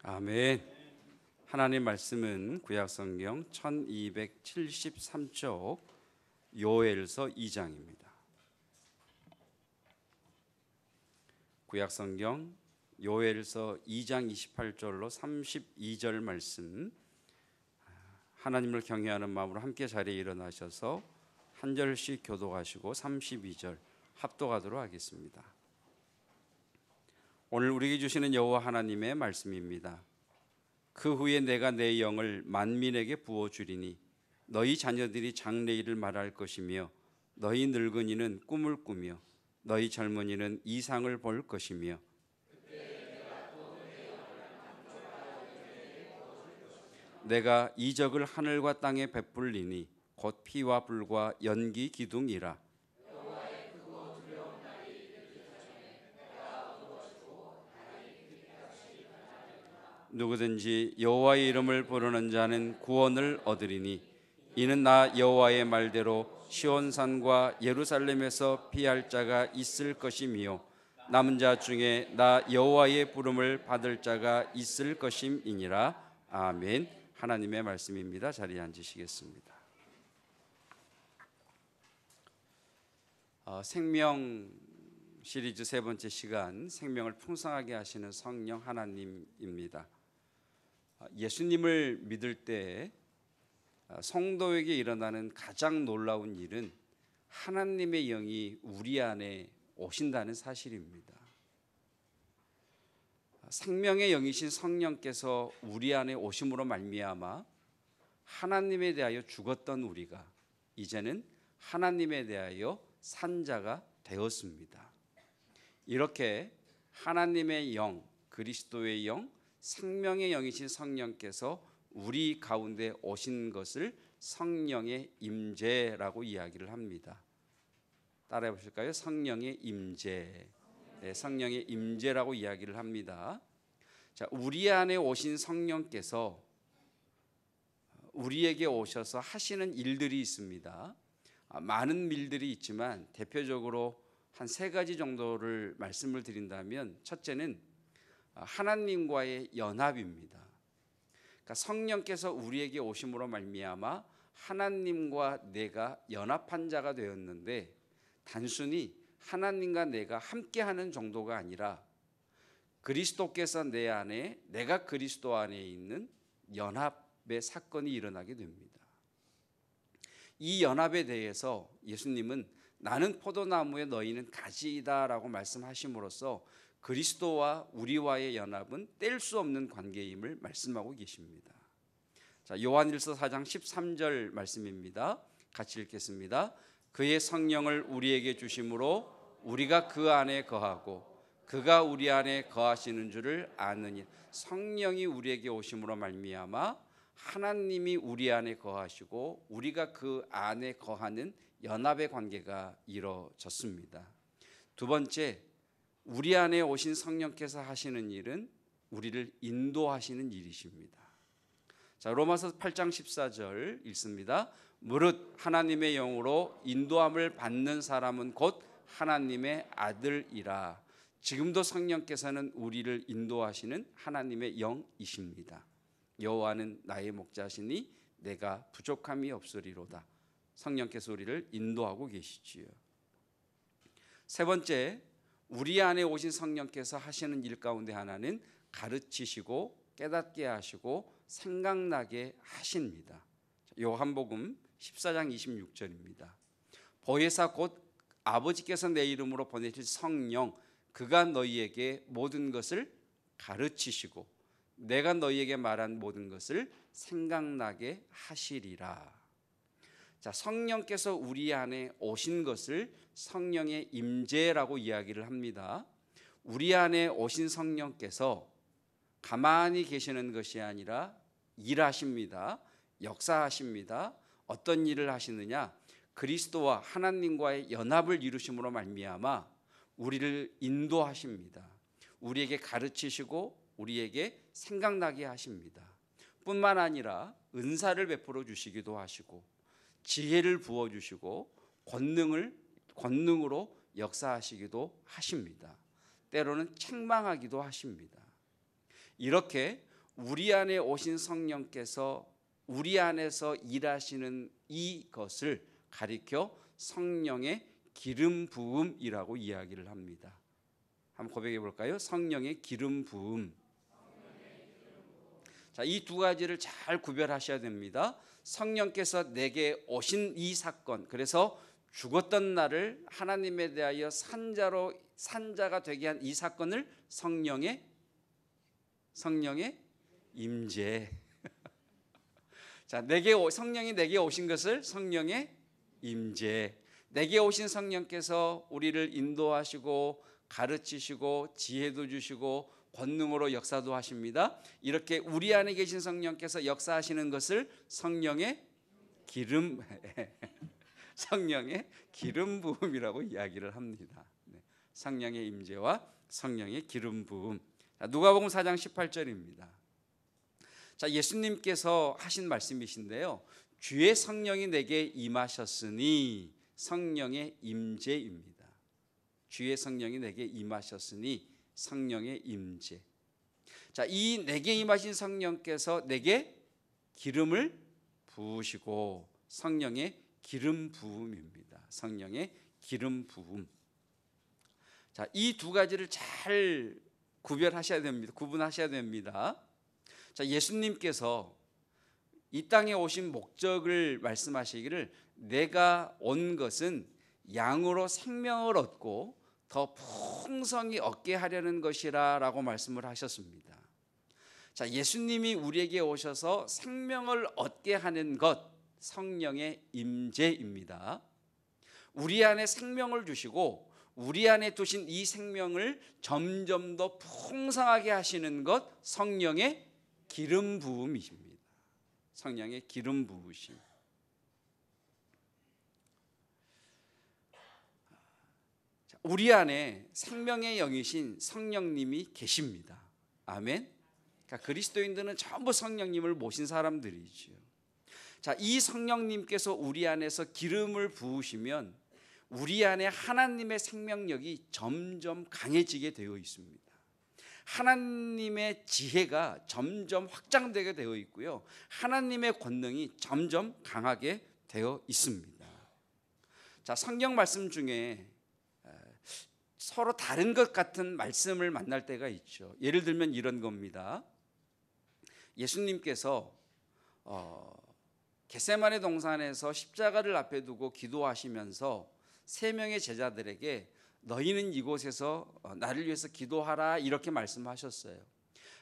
아멘. 하나님 말씀은 구약성경 1273쪽 요엘서 2장입니다. 구약성경 요엘서 2장 28절로 32절 말씀, 하나님을 경외하는 마음으로 함께 자리에 일어나셔서 한 절씩 교독하시고 32절 합독하도록 하겠습니다. 오늘 우리에게 주시는 여호와 하나님의 말씀입니다. 그 후에 내가 내 영을 만민에게 부어주리니 너희 자녀들이 장래일을 말할 것이며 너희 늙은이는 꿈을 꾸며 너희 젊은이는 이상을 볼 것이며 내가 이적을 하늘과 땅에 베풀리니 곧 피와 불과 연기 기둥이라. 누구든지 여호와의 이름을 부르는 자는 구원을 얻으리니 이는 나 여호와의 말대로 시온산과 예루살렘에서 피할 자가 있을 것이며 남은 자 중에 나 여호와의 부름을 받을 자가 있을 것임이니라. 아멘. 하나님의 말씀입니다. 자리에 앉으시겠습니다. 생명 시리즈 세 번째 시간, 생명을 풍성하게 하시는 성령 하나님입니다. 예수님을 믿을 때 성도에게 일어나는 가장 놀라운 일은 하나님의 영이 우리 안에 오신다는 사실입니다. 생명의 영이신 성령께서 우리 안에 오심으로 말미암아 하나님에 대하여 죽었던 우리가 이제는 하나님에 대하여 산 자가 되었습니다. 이렇게 하나님의 영, 그리스도의 영, 생명의 영이신 성령께서 우리 가운데 오신 것을 성령의 임재라고 이야기를 합니다. 따라해 보실까요? 성령의 임재. 네, 성령의 임재라고 이야기를 합니다. 자, 우리 안에 오신 성령께서 우리에게 오셔서 하시는 일들이 있습니다. 많은 일들이 있지만 대표적으로 한 세 가지 정도를 말씀을 드린다면, 첫째는 하나님과의 연합입니다. 그러니까 성령께서 우리에게 오심으로 말미암아 하나님과 내가 연합한 자가 되었는데, 단순히 하나님과 내가 함께하는 정도가 아니라 그리스도께서 내 안에, 내가 그리스도 안에 있는 연합의 사건이 일어나게 됩니다. 이 연합에 대해서 예수님은 나는 포도나무에 너희는 가지이다 라고 말씀하심으로써 그리스도와 우리와의 연합은 뗄 수 없는 관계임을 말씀하고 계십니다. 자, 요한일서 4장 13절 말씀입니다. 같이 읽겠습니다. 그의 성령을 우리에게 주심으로 우리가 그 안에 거하고 그가 우리 안에 거하시는 줄을 아느니. 성령이 우리에게 오심으로 말미암아 하나님이 우리 안에 거하시고 우리가 그 안에 거하는 연합의 관계가 이루어졌습니다. 두 번째, 우리 안에 오신 성령께서 하시는 일은 우리를 인도하시는 일이십니다. 자, 로마서 8장 14절 읽습니다. 무릇 하나님의 영으로 인도함을 받는 사람은 곧 하나님의 아들이라. 지금도 성령께서는 우리를 인도하시는 하나님의 영이십니다. 여호와는 나의 목자시니 내가 부족함이 없으리로다. 성령께서 우리를 인도하고 계시지요. 세 번째, 우리 안에 오신 성령께서 하시는 일 가운데 하나는 가르치시고 깨닫게 하시고 생각나게 하십니다. 요한복음 14장 26절입니다. 보혜사 곧 아버지께서 내 이름으로 보내실 성령, 그가 너희에게 모든 것을 가르치시고 내가 너희에게 말한 모든 것을 생각나게 하시리라. 자, 성령께서 우리 안에 오신 것을 성령의 임재라고 이야기를 합니다. 우리 안에 오신 성령께서 가만히 계시는 것이 아니라 일하십니다. 역사하십니다. 어떤 일을 하시느냐? 그리스도와 하나님과의 연합을 이루심으로 말미암아 우리를 인도하십니다. 우리에게 가르치시고 우리에게 생각나게 하십니다. 뿐만 아니라 은사를 베풀어 주시기도 하시고 지혜를 부어 주시고 권능으로 역사하시기도 하십니다. 때로는 책망하기도 하십니다. 이렇게 우리 안에 오신 성령께서 우리 안에서 일하시는 이것을 가리켜 성령의 기름 부음이라고 이야기를 합니다. 한번 고백해 볼까요? 성령의 기름 부음. 자, 이 두 가지를 잘 구별하셔야 됩니다. 성령께서 내게 오신 이 사건, 그래서 죽었던 나를 하나님에 대하여 산자가 되게 한 이 사건을 성령의 임재. 자, 성령이 내게 오신 것을 성령의 임재. 내게 오신 성령께서 우리를 인도하시고 가르치시고 지혜도 주시고 권능으로 역사도 하십니다. 이렇게 우리 안에 계신 성령께서 역사하시는 것을 성령의 기름 부음이라고 이야기를 합니다. 성령의 임재와 성령의 기름 부음. 누가복음 4장 18절입니다. 자, 예수님께서 하신 말씀이신데요. 주의 성령이 내게 임하셨으니, 성령의 임재입니다. 주의 성령이 내게 임하셨으니 성령의 임재. 자, 이 내게 임하신 성령께서 내게 기름을 부으시고 성령의 기름 부음입니다. 성령의 기름 부음. 자, 이 두 가지를 잘 구분하셔야 됩니다. 자, 예수님께서 이 땅에 오신 목적을 말씀하시기를 내가 온 것은 양으로 생명을 얻고 더 풍성히 얻게 하려는 것이라고 말씀을 하셨습니다. 자, 예수님이 우리에게 오셔서 생명을 얻게 하는 것, 성령의 임재입니다. 우리 안에 생명을 주시고 우리 안에 두신 이 생명을 점점 더 풍성하게 하시는 것, 성령의 기름 부음이십니다. 성령의 기름 부으심. 우리 안에 생명의 영이신 성령님이 계십니다. 아멘. 그러니까 그리스도인들은 전부 성령님을 모신 사람들이죠. 자, 이 성령님께서 우리 안에서 기름을 부으시면 우리 안에 하나님의 생명력이 점점 강해지게 되어 있습니다. 하나님의 지혜가 점점 확장되게 되어 있고요. 하나님의 권능이 점점 강하게 되어 있습니다. 자, 성경 말씀 중에 서로 다른 것 같은 말씀을 만날 때가 있죠. 예를 들면 이런 겁니다. 예수님께서 겟세마네 동산에서 십자가를 앞에 두고 기도하시면서 세 명의 제자들에게 너희는 이곳에서 나를 위해서 기도하라 이렇게 말씀하셨어요.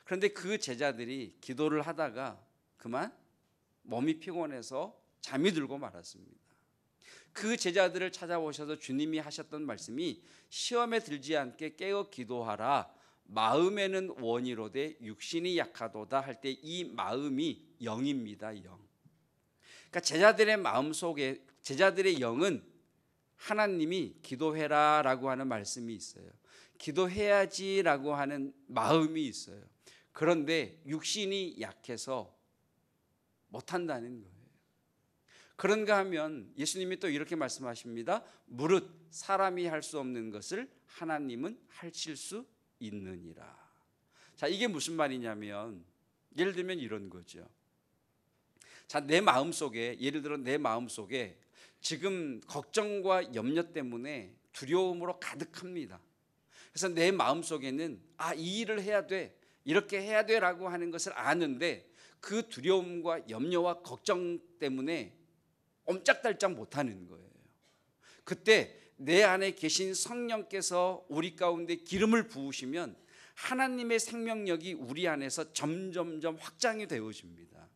그런데 그 제자들이 기도를 하다가 그만 몸이 피곤해서 잠이 들고 말았습니다. 그 제자들을 찾아오셔서 주님이 하셨던 말씀이 시험에 들지 않게 깨어 기도하라. 마음에는 원이로되 육신이 약하도다 할 때 이 마음이 영입니다. 영. 그러니까 제자들의 마음 속에 제자들의 영은 하나님이 기도해라라고 하는 말씀이 있어요. 기도해야지라고 하는 마음이 있어요. 그런데 육신이 약해서 못한다는 거예요. 그런가 하면 예수님이 또 이렇게 말씀하십니다. 무릇 사람이 할 수 없는 것을 하나님은 하실 수 있느니라. 자, 이게 무슨 말이냐면 예를 들면 이런 거죠. 자, 내 마음속에 예를 들어 내 마음속에 지금 걱정과 염려 때문에 두려움으로 가득합니다. 그래서 내 마음속에는 이 일을 해야 돼, 이렇게 해야 돼라고 하는 것을 아는데 그 두려움과 염려와 걱정 때문에 옴짝달짝 못하는 거예요. 그때 내 안에 계신 성령께서 우리 가운데 기름을 부으시면 하나님의 생명력이 우리 안에서 점점점 확장이 되어집니다.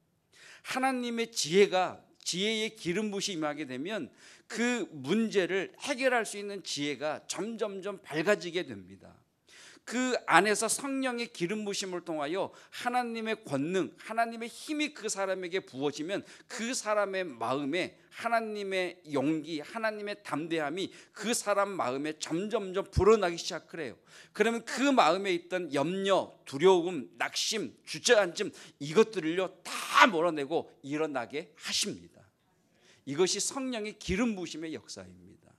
하나님의 지혜의 기름 부으심이 임하게 되면 그 문제를 해결할 수 있는 지혜가 점점점 밝아지게 됩니다. 그 안에서 성령의 기름 부으심을 통하여 하나님의 권능, 하나님의 힘이 그 사람에게 부어지면 그 사람의 마음에 하나님의 용기, 하나님의 담대함이 그 사람 마음에 점점점 불어나기 시작을 해요. 그러면 그 마음에 있던 염려, 두려움, 낙심, 주저앉음 이것들을요 다 몰아내고 일어나게 하십니다. 이것이 성령의 기름 부으심의 역사입니다.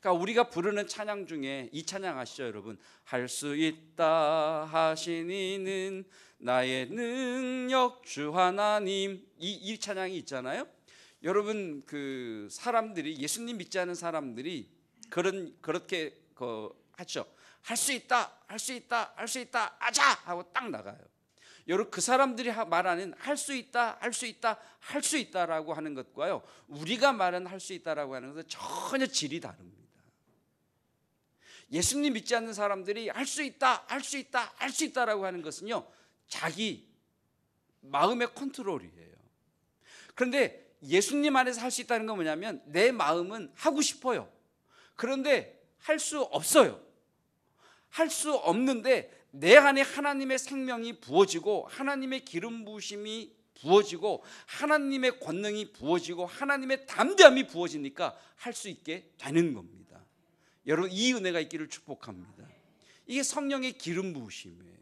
그러니까 우리가 부르는 찬양 중에 이 찬양 아시죠, 여러분? 할 수 있다 하신 이는 나의 능력 주 하나님, 이 찬양이 있잖아요. 여러분, 그 사람들이, 예수님 믿지 않은 사람들이 그렇게 하죠. 할 수 있다, 할 수 있다, 할 수 있다, 아자 하고 딱 나가요. 여러분, 그 사람들이 말하는 할 수 있다, 할 수 있다, 할 수 있다라고 하는 것과요, 우리가 말하는 할 수 있다라고 하는 것은 전혀 질이 다릅니다. 예수님 믿지 않는 사람들이 할 수 있다, 할 수 있다, 할 수 있다라고 하는 것은요, 자기 마음의 컨트롤이에요. 그런데 예수님 안에서 할 수 있다는 건 뭐냐면 내 마음은 하고 싶어요. 그런데 할 수 없어요. 할 수 없는데 내 안에 하나님의 생명이 부어지고 하나님의 기름 부으심이 부어지고 하나님의 권능이 부어지고 하나님의 담대함이 부어지니까 할 수 있게 되는 겁니다. 여러분, 이 은혜가 있기를 축복합니다. 이게 성령의 기름 부으심이에요.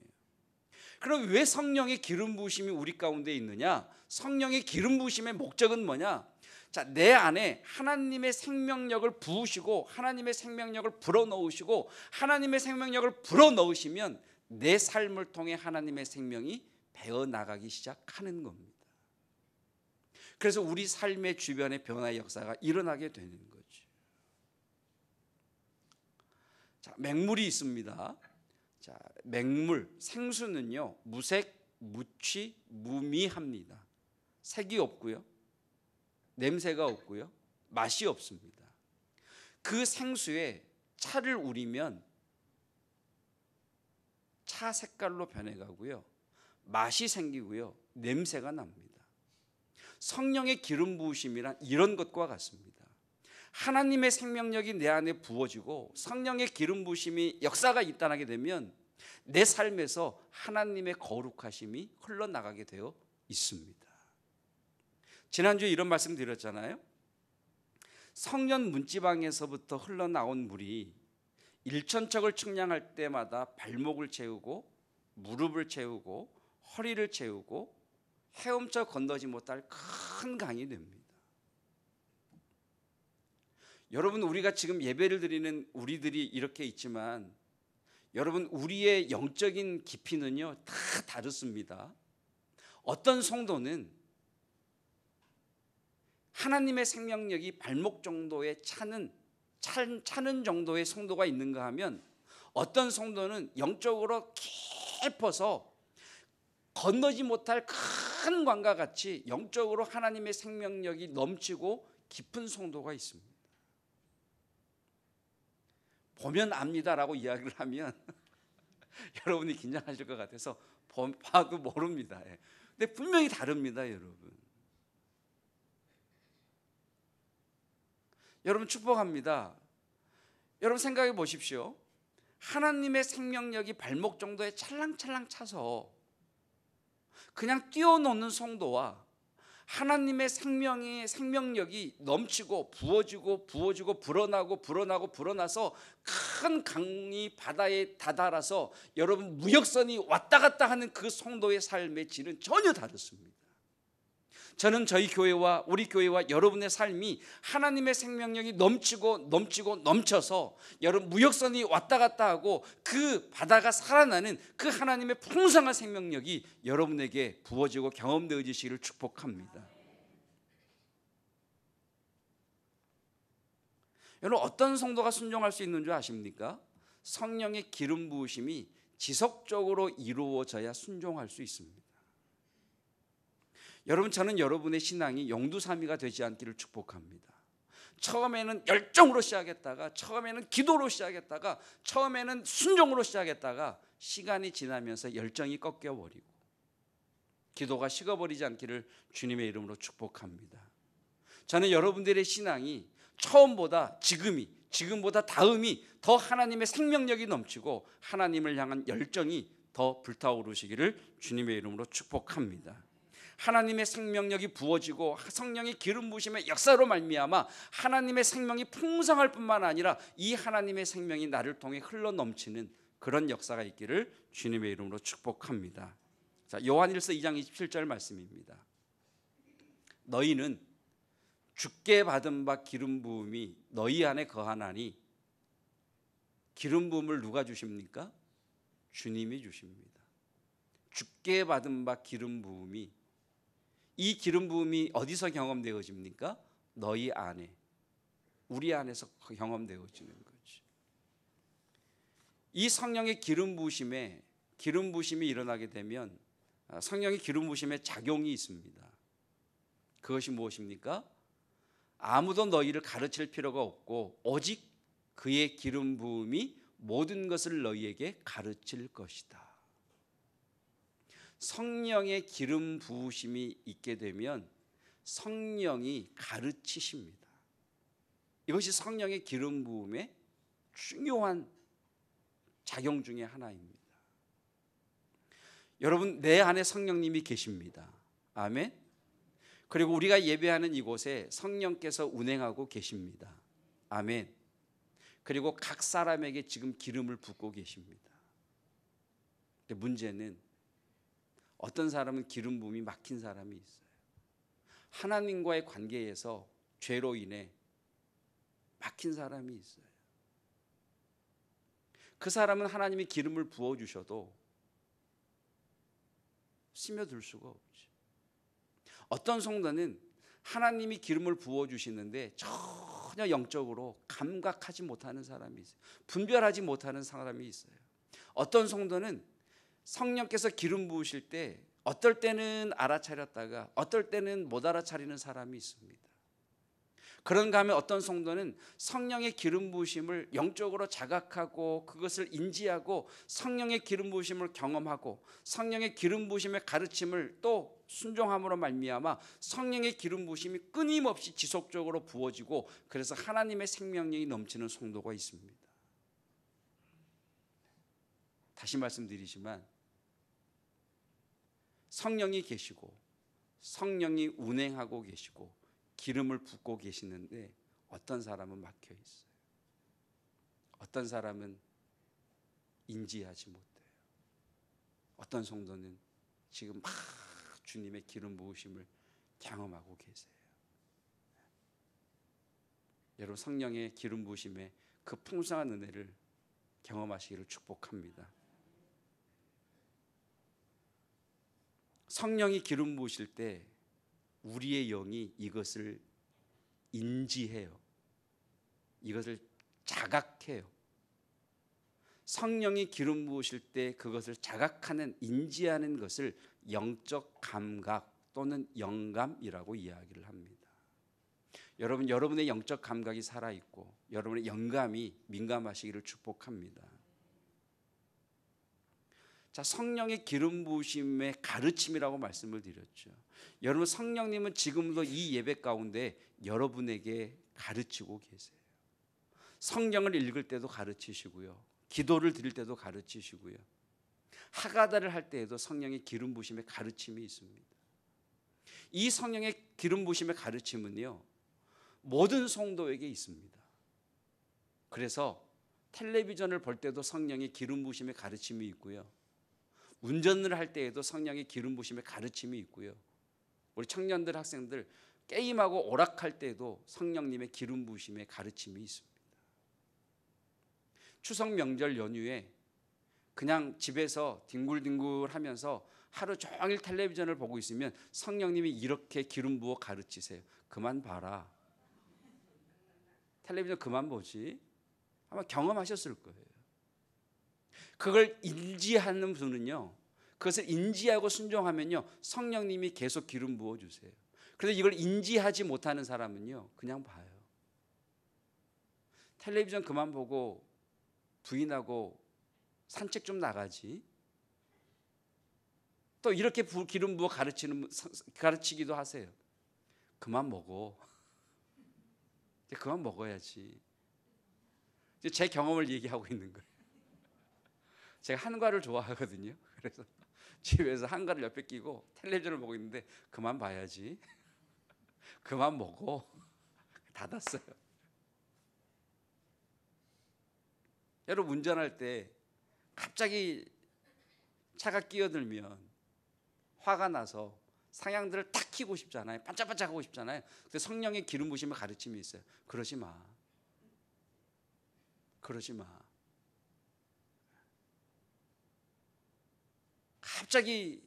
그럼 왜 성령의 기름 부으심이 우리 가운데 있느냐? 성령의 기름 부으심의 목적은 뭐냐? 자, 내 안에 하나님의 생명력을 부으시고 하나님의 생명력을 불어넣으시고 하나님의 생명력을 불어넣으시면 내 삶을 통해 하나님의 생명이 배어나가기 시작하는 겁니다. 그래서 우리 삶의 주변에 변화의 역사가 일어나게 되는 거죠. 자, 맹물이 있습니다. 자, 맹물, 생수는요, 무색, 무취, 무미합니다. 색이 없고요, 냄새가 없고요, 맛이 없습니다. 그 생수에 차를 우리면 차 색깔로 변해가고요, 맛이 생기고요, 냄새가 납니다. 성령의 기름 부으심이란 이런 것과 같습니다. 하나님의 생명력이 내 안에 부어지고 성령의 기름 부으심이 역사가 일어나게 되면 내 삶에서 하나님의 거룩하심이 흘러나가게 되어 있습니다. 지난주에 이런 말씀 드렸잖아요. 성전 문지방에서부터 흘러나온 물이 일천척을 측량할 때마다 발목을 채우고 무릎을 채우고 허리를 채우고 헤엄쳐 건너지 못할 큰 강이 됩니다. 여러분, 우리가 지금 예배를 드리는 우리들이 이렇게 있지만 여러분, 우리의 영적인 깊이는요 다 다릅니다. 어떤 성도는 하나님의 생명력이 발목 정도에 차는 정도의 성도가 있는가 하면 어떤 성도는 영적으로 깊어서 건너지 못할 큰 강과 같이 영적으로 하나님의 생명력이 넘치고 깊은 성도가 있습니다. 보면 압니다라고 이야기를 하면 여러분이 긴장하실 것 같아서 봐도 모릅니다. 근데 분명히 다릅니다, 여러분. 여러분, 축복합니다. 여러분, 생각해 보십시오. 하나님의 생명력이 발목 정도에 찰랑찰랑 차서 그냥 뛰어노는 성도와 하나님의 생명력이 넘치고 부어지고 불어나서 큰 강이 바다에 다다라서 여러분 무역선이 왔다 갔다 하는 그 성도의 삶의 질은 전혀 다릅니다. 저는 저희 교회와 우리 교회와 여러분의 삶이 하나님의 생명력이 넘쳐서 여러분 무역선이 왔다 갔다 하고 그 바다가 살아나는 그 하나님의 풍성한 생명력이 여러분에게 부어지고 경험되어지시기를 축복합니다. 여러분, 어떤 성도가 순종할 수 있는 줄 아십니까? 성령의 기름 부으심이 지속적으로 이루어져야 순종할 수 있습니다. 여러분, 저는 여러분의 신앙이 용두사미가 되지 않기를 축복합니다. 처음에는 열정으로 시작했다가 처음에는 기도로 시작했다가 처음에는 순종으로 시작했다가 시간이 지나면서 열정이 꺾여버리고 기도가 식어버리지 않기를 주님의 이름으로 축복합니다. 저는 여러분들의 신앙이 처음보다 지금보다 다음이 더 하나님의 생명력이 넘치고 하나님을 향한 열정이 더 불타오르시기를 주님의 이름으로 축복합니다. 하나님의 생명력이 부어지고 성령의 기름 부으심의 역사로 말미암아 하나님의 생명이 풍성할 뿐만 아니라 이 하나님의 생명이 나를 통해 흘러넘치는 그런 역사가 있기를 주님의 이름으로 축복합니다. 자, 요한일서 2장 27절 말씀입니다. 너희는 주께 받은 바 기름 부음이 너희 안에 거하나니 기름 부음을 누가 주십니까? 주님이 주십니다. 주께 받은 바 기름 부음이, 이 기름 부음이 어디서 경험되어집니까? 너희 안에, 우리 안에서 경험되어지는 거지. 이 성령의 기름 부으심이 일어나게 되면 성령의 기름 부으심에 작용이 있습니다. 그것이 무엇입니까? 아무도 너희를 가르칠 필요가 없고 오직 그의 기름 부음이 모든 것을 너희에게 가르칠 것이다. 성령의 기름 부으심이 있게 되면 성령이 가르치십니다. 이것이 성령의 기름 부음의 중요한 작용 중에 하나입니다. 여러분, 내 안에 성령님이 계십니다. 아멘. 그리고 우리가 예배하는 이곳에 성령께서 운행하고 계십니다. 아멘. 그리고 각 사람에게 지금 기름을 붓고 계십니다. 근데 문제는 어떤 사람은 기름 부음이 막힌 사람이 있어요. 하나님과의 관계에서 죄로 인해 막힌 사람이 있어요. 그 사람은 하나님이 기름을 부어주셔도 스며들 수가 없죠. 어떤 성도는 하나님이 기름을 부어주시는데 전혀 영적으로 감각하지 못하는 사람이 있어요. 분별하지 못하는 사람이 있어요. 어떤 성도는 성령께서 기름 부으실 때 어떨 때는 알아차렸다가 어떨 때는 못 알아차리는 사람이 있습니다. 그런가 하면 어떤 성도는 성령의 기름 부으심을 영적으로 자각하고 그것을 인지하고 성령의 기름 부으심을 경험하고 성령의 기름 부으심의 가르침을 또 순종함으로 말미암아 성령의 기름 부으심이 끊임없이 지속적으로 부어지고 그래서 하나님의 생명력이 넘치는 성도가 있습니다. 다시 말씀드리지만 성령이 계시고 성령이 운행하고 계시고 기름을 붓고 계시는데 어떤 사람은 막혀 있어요. 어떤 사람은 인지하지 못해요. 어떤 성도는 지금 막 주님의 기름 부으심을 경험하고 계세요. 여러분, 성령의 기름 부으심의 그 풍성한 은혜를 경험하시기를 축복합니다. 성령이 기름 부으실 때 우리의 영이 이것을 인지해요. 이것을 자각해요. 성령이 기름 부으실 때 그것을 자각하는, 인지하는 것을 영적 감각 또는 영감이라고 이야기를 합니다. 여러분, 여러분의 영적 감각이 살아있고 여러분의 영감이 민감하시기를 축복합니다. 자, 성령의 기름 부으심의 가르침이라고 말씀을 드렸죠. 여러분, 성령님은 지금도 이 예배 가운데 여러분에게 가르치고 계세요. 성경을 읽을 때도 가르치시고요, 기도를 드릴 때도 가르치시고요, 하가다를 할 때에도 성령의 기름 부으심의 가르침이 있습니다. 이 성령의 기름 부으심의 가르침은요, 모든 성도에게 있습니다. 그래서 텔레비전을 볼 때도 성령의 기름 부으심의 가르침이 있고요, 운전을 할 때에도 성령의 기름 부으심의 가르침이 있고요, 우리 청년들, 학생들 게임하고 오락할 때에도 성령님의 기름 부으심의 가르침이 있습니다. 추석 명절 연휴에 그냥 집에서 뒹굴뒹굴 하면서 하루 종일 텔레비전을 보고 있으면 성령님이 이렇게 기름 부어 가르치세요. 그만 봐라. 텔레비전 그만 보지. 아마 경험하셨을 거예요. 그걸 인지하는 분은요, 그것을 인지하고 순종하면요, 성령님이 계속 기름 부어주세요. 그런데 이걸 인지하지 못하는 사람은요, 그냥 봐요. 텔레비전 그만 보고 부인하고 산책 좀 나가지. 또 이렇게 기름 부어 가르치기도 하세요. 그만 먹어. 그만 먹어야지. 제 경험을 얘기하고 있는 거예요. 제가 한과를 좋아하거든요. 그래서 집에서 한과를 옆에 끼고 텔레비전을 보고 있는데 그만 봐야지. 그만 먹어. 닫았어요. 여러분, 운전할 때 갑자기 차가 끼어들면 화가 나서 상향들을 탁 켜고 싶잖아요. 반짝반짝 하고 싶잖아요. 근데 성령의 기름 부으심의 가르침이 있어요. 그러지 마. 그러지 마. 갑자기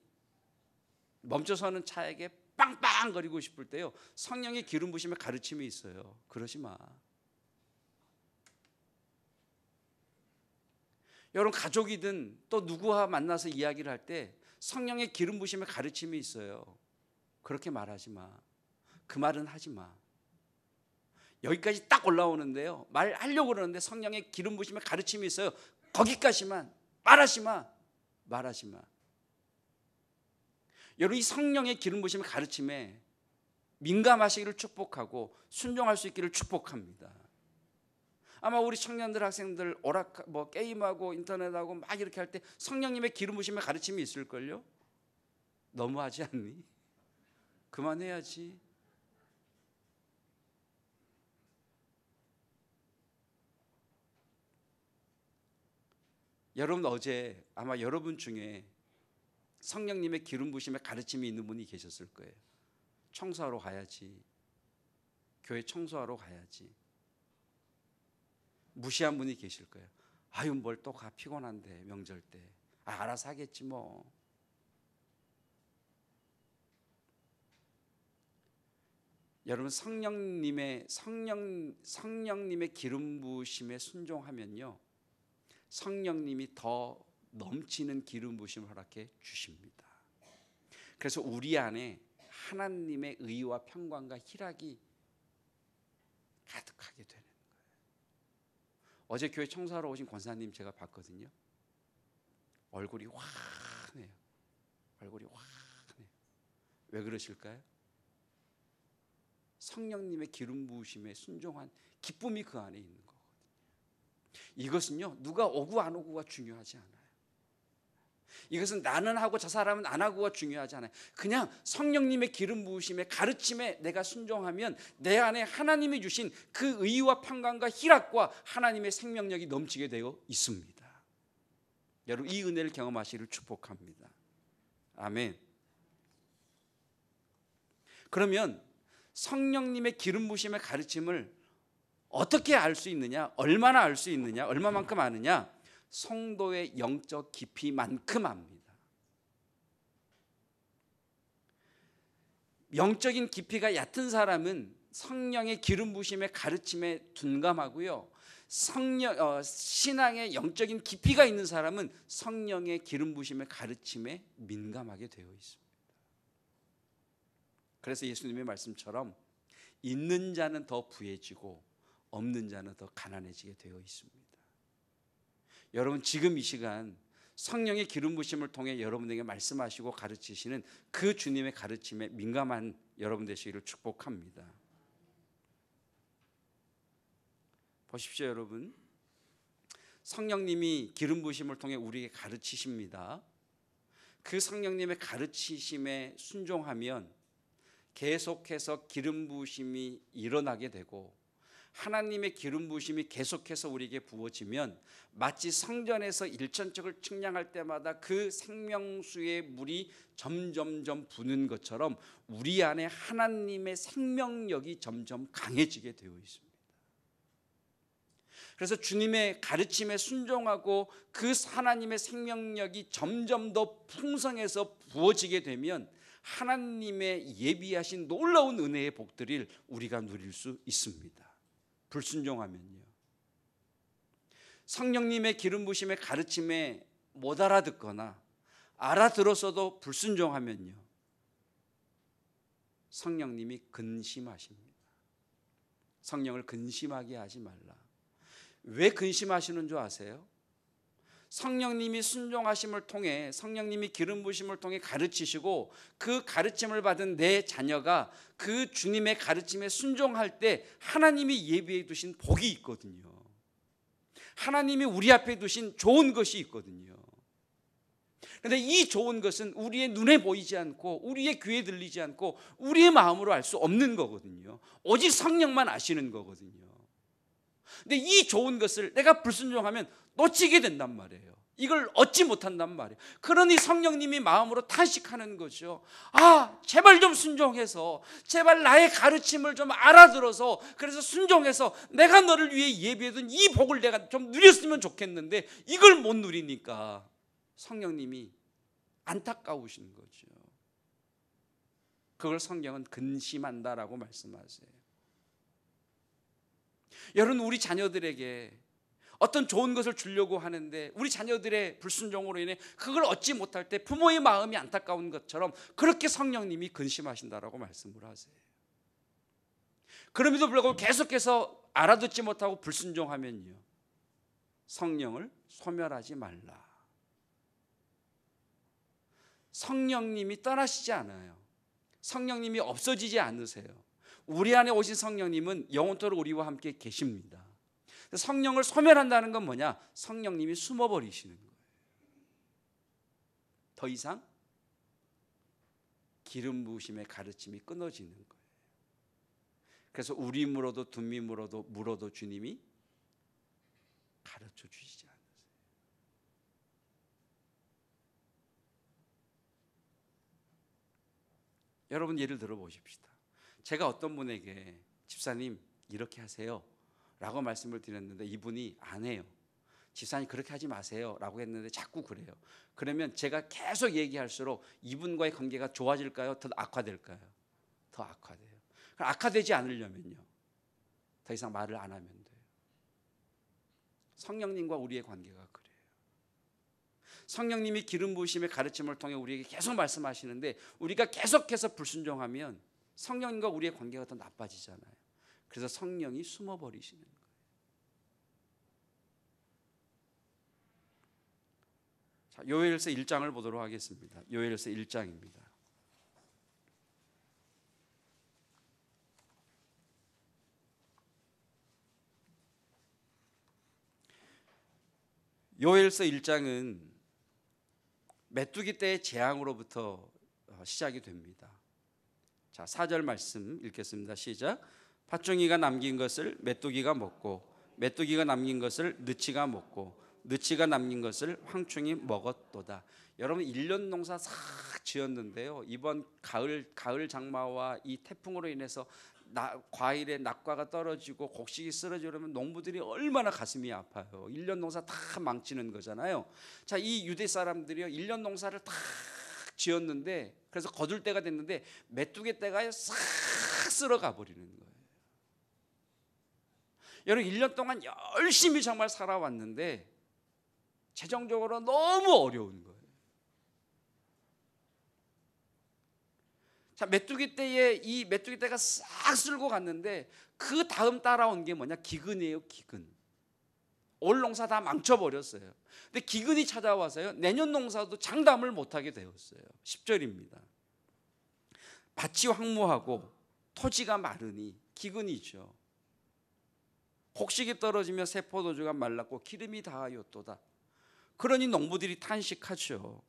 멈춰서는 차에게 빵빵거리고 싶을 때요, 성령의 기름 부심의 가르침이 있어요. 그러지 마. 여러분, 가족이든 또 누구와 만나서 이야기를 할 때 성령의 기름 부심의 가르침이 있어요. 그렇게 말하지 마. 그 말은 하지 마. 여기까지 딱 올라오는데요, 말하려고 그러는데 성령의 기름 부심의 가르침이 있어요. 거기까지만 말하지 마. 말하지 마. 여러분, 이 성령의 기름 부심의 가르침에 민감하시기를 축복하고 순종할 수 있기를 축복합니다. 아마 우리 청년들, 학생들 게임하고 인터넷하고 막 이렇게 할 때 성령님의 기름 부심의 가르침이 있을걸요? 너무하지 않니? 그만해야지. 여러분, 어제 아마 여러분 중에 성령님의 기름 부심의 가르침이 있는 분이 계셨을 거예요. 청소하러 가야지. 교회 청소하러 가야지. 무시한 분이 계실 거예요. 아유, 뭘 또 가, 피곤한데 명절 때. 알아서 하겠지 뭐. 여러분, 성령님의 기름 부심에 순종하면요, 성령님이 더 넘치는 기름 부심을 허락해 주십니다. 그래서 우리 안에 하나님의 의와 평강과 희락이 가득하게 되는 거예요. 어제 교회 청소하러 오신 권사님 제가 봤거든요. 얼굴이 환해요. 얼굴이 환해요. 왜 그러실까요? 성령님의 기름 부으심에 순종한 기쁨이 그 안에 있는 거거든요. 이것은요, 누가 오고 안 오고가 중요하지 않아요. 이것은 나는 하고 저 사람은 안 하고가 중요하지 않아요. 그냥 성령님의 기름 부으심의 가르침에 내가 순종하면 내 안에 하나님이 주신 그 의와 평강과 희락과 하나님의 생명력이 넘치게 되어 있습니다. 여러분, 이 은혜를 경험하시기를 축복합니다. 아멘. 그러면 성령님의 기름 부으심의 가르침을 어떻게 알 수 있느냐? 얼마나 알 수 있느냐? 얼마만큼 아느냐? 성도의 영적 깊이만큼 압니다. 영적인 깊이가 얕은 사람은 성령의 기름 부으심의 가르침에 둔감하고요, 신앙의 영적인 깊이가 있는 사람은 성령의 기름 부으심의 가르침에 민감하게 되어 있습니다. 그래서 예수님의 말씀처럼 있는 자는 더 부해지고 없는 자는 더 가난해지게 되어 있습니다. 여러분, 지금 이 시간 성령의 기름 부으심을 통해 여러분에게 말씀하시고 가르치시는 그 주님의 가르침에 민감한 여러분 되시기를 축복합니다. 보십시오, 여러분. 성령님이 기름 부으심을 통해 우리에게 가르치십니다. 그 성령님의 가르치심에 순종하면 계속해서 기름 부으심이 일어나게 되고, 하나님의 기름 부으심이 계속해서 우리에게 부어지면 마치 성전에서 일천척을 측량할 때마다 그 생명수의 물이 점점점 부는 것처럼 우리 안에 하나님의 생명력이 점점 강해지게 되어 있습니다. 그래서 주님의 가르침에 순종하고 그 하나님의 생명력이 점점 더 풍성해서 부어지게 되면 하나님의 예비하신 놀라운 은혜의 복들을 우리가 누릴 수 있습니다. 불순종하면요. 성령님의 기름 부으심의 가르침에 못 알아듣거나 알아들었어도 불순종하면요, 성령님이 근심하십니다. 성령을 근심하게 하지 말라. 왜 근심하시는 줄 아세요? 성령님이 순종하심을 통해, 성령님이 기름 부으심을 통해 가르치시고 그 가르침을 받은 내 자녀가 그 주님의 가르침에 순종할 때 하나님이 예비해 두신 복이 있거든요. 하나님이 우리 앞에 두신 좋은 것이 있거든요. 그런데 이 좋은 것은 우리의 눈에 보이지 않고 우리의 귀에 들리지 않고 우리의 마음으로 알 수 없는 거거든요. 오직 성령만 아시는 거거든요. 근데 이 좋은 것을 내가 불순종하면 놓치게 된단 말이에요. 이걸 얻지 못한단 말이에요. 그러니 성령님이 마음으로 탄식하는 거죠. 제발 좀 순종해서, 제발 나의 가르침을 좀 알아들어서, 그래서 순종해서 내가 너를 위해 예비해둔 이 복을 내가 좀 누렸으면 좋겠는데 이걸 못 누리니까 성령님이 안타까우신 거죠. 그걸 성경은 근심한다라고 말씀하세요. 여러분, 우리 자녀들에게 어떤 좋은 것을 주려고 하는데 우리 자녀들의 불순종으로 인해 그걸 얻지 못할 때 부모의 마음이 안타까운 것처럼 그렇게 성령님이 근심하신다라고 말씀을 하세요. 그럼에도 불구하고 계속해서 알아듣지 못하고 불순종하면요, 성령을 소멸하지 말라. 성령님이 떠나시지 않아요. 성령님이 없어지지 않으세요. 우리 안에 오신 성령님은 영원토록 우리와 함께 계십니다. 성령을 소멸한다는 건 뭐냐? 성령님이 숨어버리시는 거예요. 더 이상 기름 부으심의 가르침이 끊어지는 거예요. 그래서 우리 물어도 둠이 물어도 주님이 가르쳐 주시지 않으세요. 여러분, 예를 들어 보십시다. 제가 어떤 분에게 집사님 이렇게 하세요 라고 말씀을 드렸는데 이분이 안 해요. 집사님 그렇게 하지 마세요 라고 했는데 자꾸 그래요. 그러면 제가 계속 얘기할수록 이분과의 관계가 좋아질까요? 더 악화될까요? 더 악화돼요. 악화되지 않으려면요, 더 이상 말을 안 하면 돼요. 성령님과 우리의 관계가 그래요. 성령님이 기름 부으심의 가르침을 통해 우리에게 계속 말씀하시는데 우리가 계속해서 불순종하면 성령님과 우리의 관계가 더 나빠지잖아요. 그래서 성령이 숨어버리시는 거예요. 자, 요엘서 1장을 보도록 하겠습니다. 요엘서 1장입니다. 요엘서 1장은 메뚜기 때의 재앙으로부터 시작이 됩니다. 자, 4절 말씀 읽겠습니다. 시작. 팥종이가 남긴 것을 메뚜기가 먹고 메뚜기가 남긴 것을 느치가 먹고 느치가 남긴 것을 황충이 먹었도다. 여러분, 1년 농사 싹 지었는데요, 이번 가을 장마와 이 태풍으로 인해서 과일에 낙과가 떨어지고 곡식이 쓰러지고 그러면 농부들이 얼마나 가슴이 아파요. 1년 농사 다 망치는 거잖아요. 자, 이 유대 사람들이요, 1년 농사를 다 지었는데 그래서 거둘 때가 됐는데 메뚜기 떼가 싹 쓸어가 버리는 거예요. 여러분, 1년 동안 열심히 정말 살아왔는데 재정적으로 너무 어려운 거예요. 자, 메뚜기 떼가 싹 쓸고 갔는데 그 다음 따라온 게 뭐냐? 기근이에요. 기근. 올 농사 다 망쳐버렸어요. 근데 기근이 찾아와서요, 내년 농사도 장담을 못하게 되었어요. 10절입니다. 밭이 황무하고 토지가 마르니 기근이죠. 곡식이 떨어지며 새 포도주가 말랐고 기름이 다하였도다. 그러니 농부들이 탄식하죠.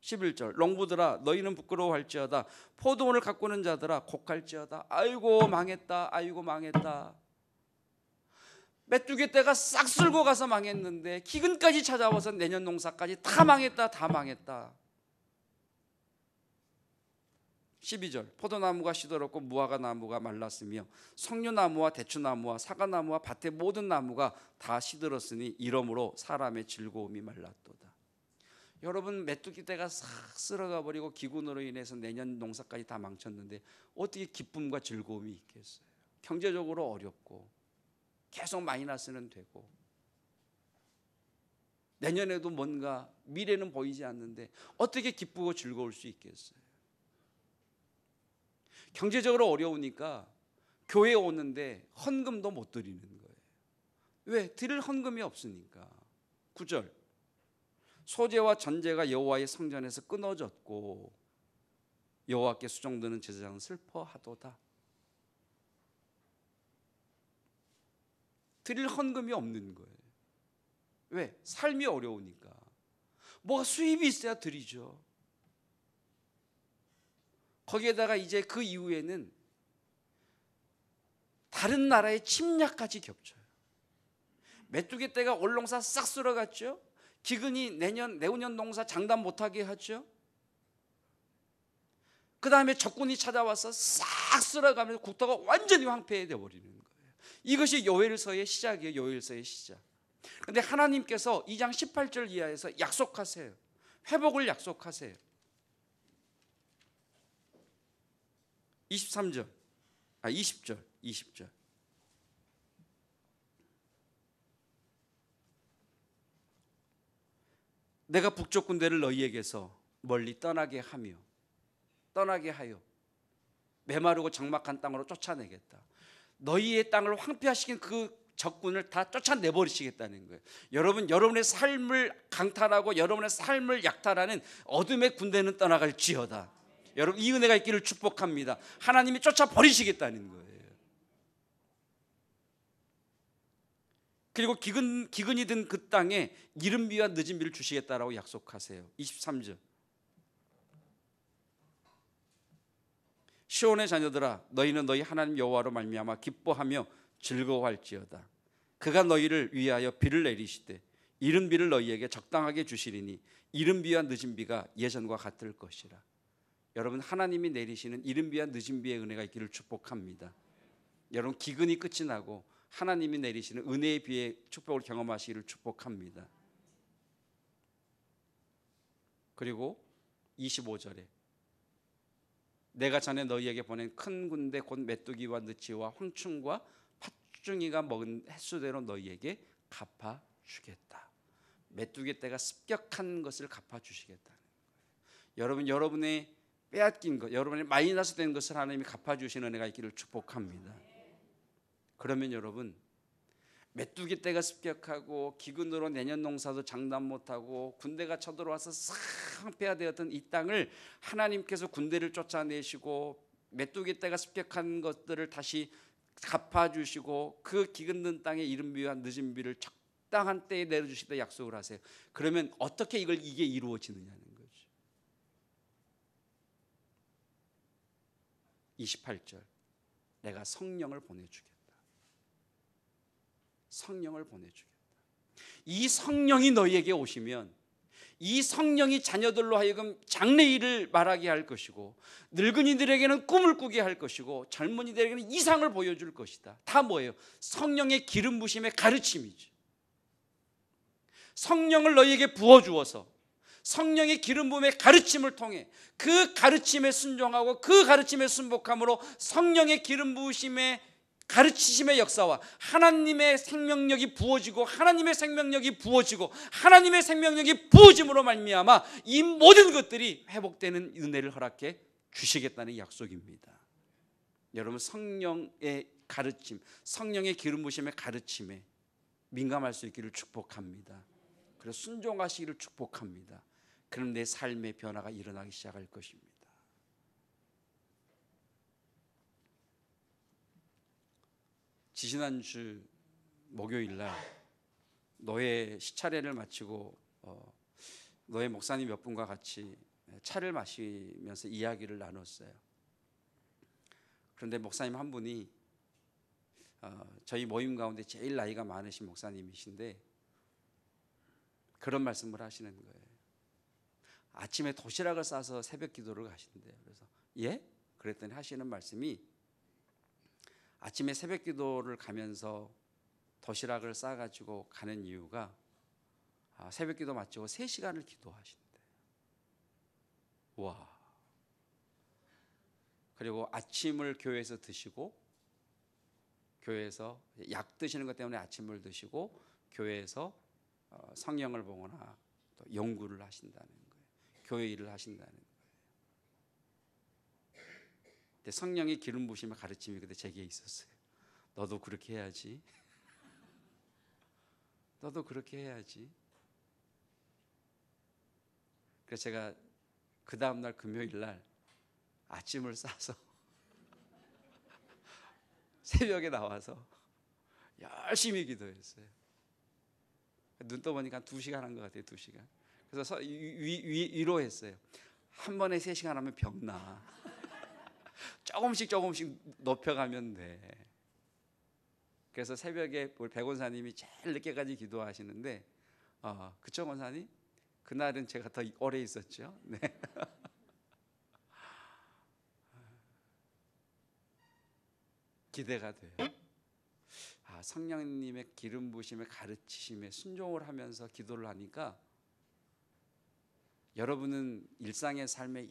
11절. 농부들아 너희는 부끄러워할지어다. 포도원을 가꾸는 자들아 곡할지어다. 아이고 망했다. 아이고 망했다. 메뚜기 떼가 싹 쓸고 가서 망했는데 기근까지 찾아와서 내년 농사까지 다 망했다. 다 망했다. 12절. 포도나무가 시들었고 무화과 나무가 말랐으며 석류나무와 대추나무와 사과나무와 밭의 모든 나무가 다 시들었으니 이러므로 사람의 즐거움이 말랐도다. 여러분, 메뚜기 떼가 싹 쓸어가 버리고 기근으로 인해서 내년 농사까지 다 망쳤는데 어떻게 기쁨과 즐거움이 있겠어요? 경제적으로 어렵고 계속 마이너스는 되고 내년에도 뭔가 미래는 보이지 않는데 어떻게 기쁘고 즐거울 수 있겠어요? 경제적으로 어려우니까 교회에 오는데 헌금도 못 드리는 거예요. 왜? 드릴 헌금이 없으니까. 9절. 소제와 전제가 여호와의 성전에서 끊어졌고 여호와께 수종드는 제사장은 슬퍼하도다. 드릴 헌금이 없는 거예요. 왜? 삶이 어려우니까. 뭐가 수입이 있어야 드리죠. 거기에다가 이제 그 이후에는 다른 나라의 침략까지 겹쳐요. 메뚜기 떼가 올 농사 싹 쓸어갔죠. 기근이 내년 농사 장담 못하게 하죠. 그 다음에 적군이 찾아와서 싹 쓸어가면서 국토가 완전히 황폐해 버리는 거예요. 이것이 요엘서의 시작이에요. 요엘서의 시작. 그런데 하나님께서 2장 18절 이하에서 약속하세요. 회복을 약속하세요. 23절, 20절. 내가 북쪽 군대를 너희에게서 멀리 떠나게 하여 메마르고 적막한 땅으로 쫓아내겠다. 너희의 땅을 황폐화시킨 그 적군을 다 쫓아내버리시겠다는 거예요. 여러분, 여러분의 삶을 강탈하고 여러분의 삶을 약탈하는 어둠의 군대는 떠나갈지어다. 여러분, 이 은혜가 있기를 축복합니다. 하나님이 쫓아버리시겠다는 거예요. 그리고 기근이 든 그 땅에 이른 비와 늦은 비를 주시겠다라고 약속하세요. 23절. 시온의 자녀들아, 너희는 너희 하나님 여호와로 말미암아 기뻐하며 즐거워할지어다. 그가 너희를 위하여 비를 내리시되 이른 비를 너희에게 적당하게 주시리니 이른 비와 늦은 비가 예전과 같을 것이라. 여러분, 하나님이 내리시는 이른 비와 늦은 비의 은혜가 있기를 축복합니다. 여러분, 기근이 끝이 나고 하나님이 내리시는 은혜의 비의 축복을 경험하시기를 축복합니다. 그리고 25절에 내가 전에 너희에게 보낸 큰 군대 곧 메뚜기와 느치와 황충과 팥중이가 먹은 횟수대로 너희에게 갚아주겠다. 메뚜기 떼가 습격한 것을 갚아주시겠다는 거예요. 여러분, 여러분의 빼앗긴 것, 여러분의 마이너스 된 것을 하나님이 갚아주시는 은혜가 있기를 축복합니다. 그러면 여러분, 메뚜기 떼가 습격하고 기근으로 내년 농사도 장담 못하고 군대가 쳐들어와서 싹 황폐화되었던 이 땅을 하나님께서 군대를 쫓아내시고 메뚜기 떼가 습격한 것들을 다시 갚아주시고 그 기근든 땅에 이른 비와 늦은 비를 적당한 때에 내려주시다 약속을 하세요. 그러면 어떻게 이게 이루어지느냐는 거죠. 28절. 내가 성령을 보내주겠다. 성령을 보내주겠다. 이 성령이 너희에게 오시면 이 성령이 자녀들로 하여금 장래일을 말하게 할 것이고 늙은이들에게는 꿈을 꾸게 할 것이고 젊은이들에게는 이상을 보여줄 것이다. 다 뭐예요? 성령의 기름 부심의 가르침이죠. 성령을 너희에게 부어주어서 성령의 기름 부음의 가르침을 통해 그 가르침에 순종하고 그 가르침에 순복함으로 성령의 기름 부으심의 가르치심의 역사와 하나님의 생명력이 부어지고 하나님의 생명력이 부어지고 하나님의 생명력이 부어짐으로 말미암아 이 모든 것들이 회복되는 은혜를 허락해 주시겠다는 약속입니다. 여러분, 성령의 가르침, 성령의 기름 부으심의 가르침에 민감할 수 있기를 축복합니다. 그래서 순종하시기를 축복합니다. 그럼 내 삶의 변화가 일어나기 시작할 것입니다. 지지난주 목요일 날 노예 시차례를 마치고 노예 목사님 몇 분과 같이 차를 마시면서 이야기를 나눴어요. 그런데 목사님 한 분이 저희 모임 가운데 제일 나이가 많으신 목사님이신데 그런 말씀을 하시는 거예요. 아침에 도시락을 싸서 새벽 기도를 가신대요. 그래서 예? 그랬더니 하시는 말씀이 아침에 새벽 기도를 가면서 도시락을 싸가지고 가는 이유가 새벽 기도 마치고 3시간을 기도하신대. 와. 그리고 아침을 교회에서 드시고 교회에서 약 드시는 것 때문에 아침을 드시고 교회에서 성경을 보거나 또 연구를 하신다는 거예요. 교회 일을 하신다는 거예요. 근데 성령의 기름 부으심의 가르침이 그때 제게 있었어요. 너도 그렇게 해야지. 너도 그렇게 해야지. 그래서 제가 그 다음날 금요일 날 아침을 싸서 새벽에 나와서 열심히 기도했어요. 눈 떠보니까 2시간 한 것 같아요. 2시간. 그래서 위로했어요. 한 번에 3시간 하면 병나. 조금씩 높여가면 돼. 그래서 새벽에 우리 백 원사님이 제일 늦게까지 기도하시는데 그쵸 원사님? 그날은 제가 더 오래 있었죠. 네. 기대가 돼요. 성령님의 기름 부으심에 가르치심에 순종을 하면서 기도를 하니까 여러분은 일상의 삶에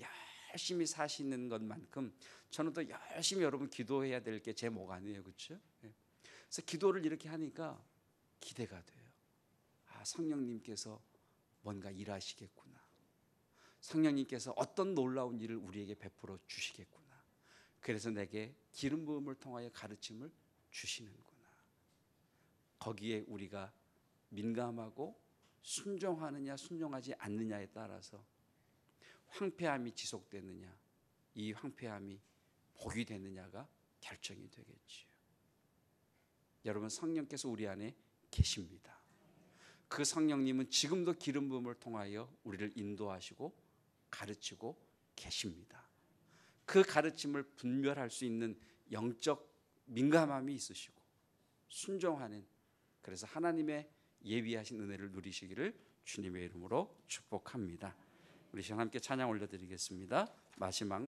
열심히 사시는 것만큼 저는 또 열심히 여러분 기도해야 될 게 제 목 아니에요, 그렇죠? 그래서 기도를 이렇게 하니까 기대가 돼요. 아, 성령님께서 뭔가 일하시겠구나. 성령님께서 어떤 놀라운 일을 우리에게 베풀어 주시겠구나. 그래서 내게 기름 부음을 통하여 가르침을 주시는구나. 거기에 우리가 민감하고 순종하느냐 순종하지 않느냐에 따라서 황폐함이 지속되느냐, 이 황폐함이 복이 되느냐가 결정이 되겠지요. 여러분, 성령께서 우리 안에 계십니다. 그 성령님은 지금도 기름 부음을 통하여 우리를 인도하시고 가르치고 계십니다. 그 가르침을 분별할 수 있는 영적 민감함이 있으시고 순종하는, 그래서 하나님의 예비하신 은혜를 누리시기를 주님의 이름으로 축복합니다. 우리 시간 함께 찬양 올려드리겠습니다. 마지막